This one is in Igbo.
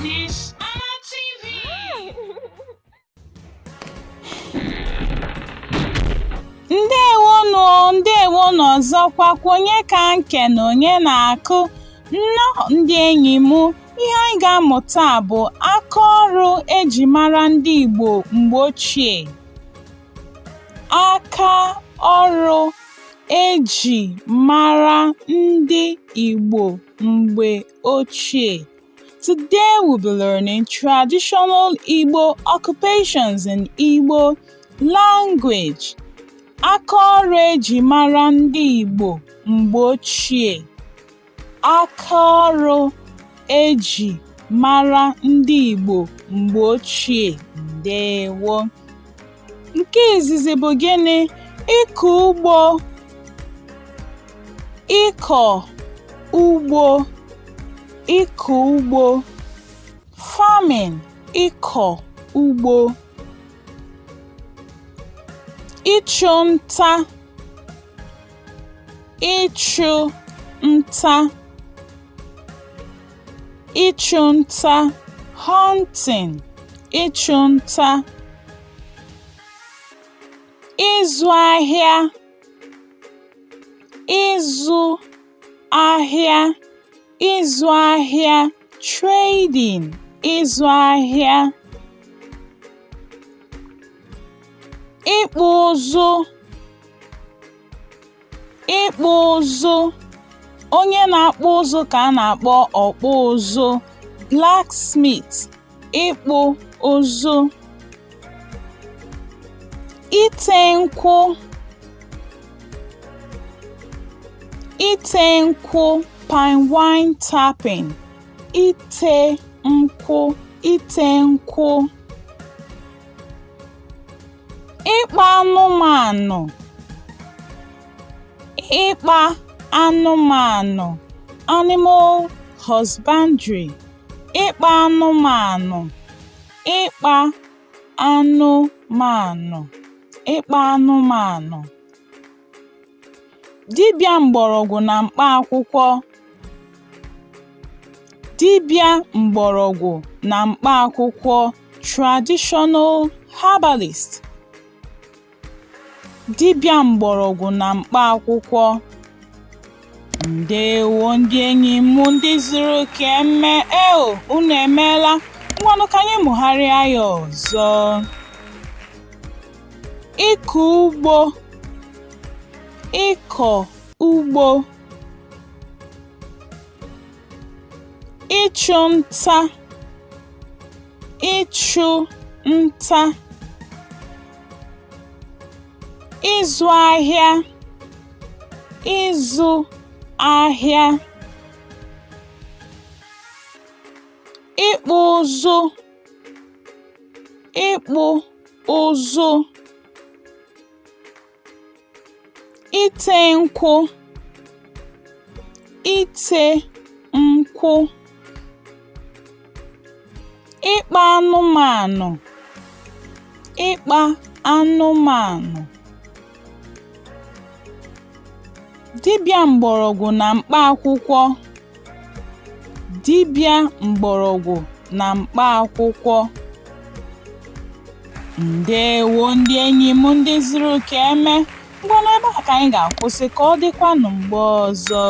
Ness-Ana TV. Ndewonu ọzọkwa onye ka nke na onye na-akụ nnọọ ndị enyi m. Ihe anyị ga-amụta bụ aka ọrụ eji mara ndị Igbo mgbe ochie. Aka ọrụ eji mara ndị Igbo mgbe ochie. Today we'll be learning traditional Igbo occupations in Igbo language. Aka ọrụ eji mara ndị Igbo mgbe ochie. Aka ọrụ eji mara ndị Igbo mgbe ochie. Ndewo. Nke izizi bụ gịnị? Ịkọ ugbo. Ịkọ ugbo. Ịkọ ugbo. Farming. Ịkọ ugbo. Ịchụ nta. Ịchụ nta. Ịchụ nta. Hunting. Ịchụ nta. Ịzụ ahịa. Ịzụ ahịa. Ịzụ ahịa. Trading. Ịzụ ahịa. Ịkpụ ụzụ. Ịkpụ ụzụ. Onye na-akpụ ụzụ ka a na-akpọ ọkpụ ụzụ. Blacksmith. Ịkpụ ụzụ. Ite nkwụ. Ite nkwụ. Pine wine tapping. Ite nkwụ. Ite nkwụ. Ịkpa anụmanụ. Ịkpa anụmanụ. Animal husbandry. Ịkpa anụmanụ. Ịkpa anụmanụ. Ịkpa anụmanụ. Dibia mgborogwụ na mkpa akwụkwọ. Dibia mgborogwụ na mkpa akwụkwọ. Traditional herbalist. Dibia mgborogwụ na mkpa akwụkwọ. Ndewo ndị enyi m ndị zuru ka unu emeela. Ngwanụ ka anyị mụgharịa ya ọzọ. Ịkọ ugbo. Ịkọ ugbo. Ịchụ nta. Ịchụ nta. Ịzụ ahịa. Ịzụ ahịa. Ịkpụ ụzụ. Ịkpụ ụzụ. Ite nkwụ. Ite nkwụ. Ịkpa anụmanụ. Ịkpa anụmanụ. Dibia mgborogwụ na mkpa akwụkwọ. Dibia mgborogwụ na mkpa akwụkwọ. Ndewo ndị enyi m ndị zuru ka ngwa n'ebe a ka anyị ga-akwụsị ka ọ dịkwanụ mgbe ọzọ.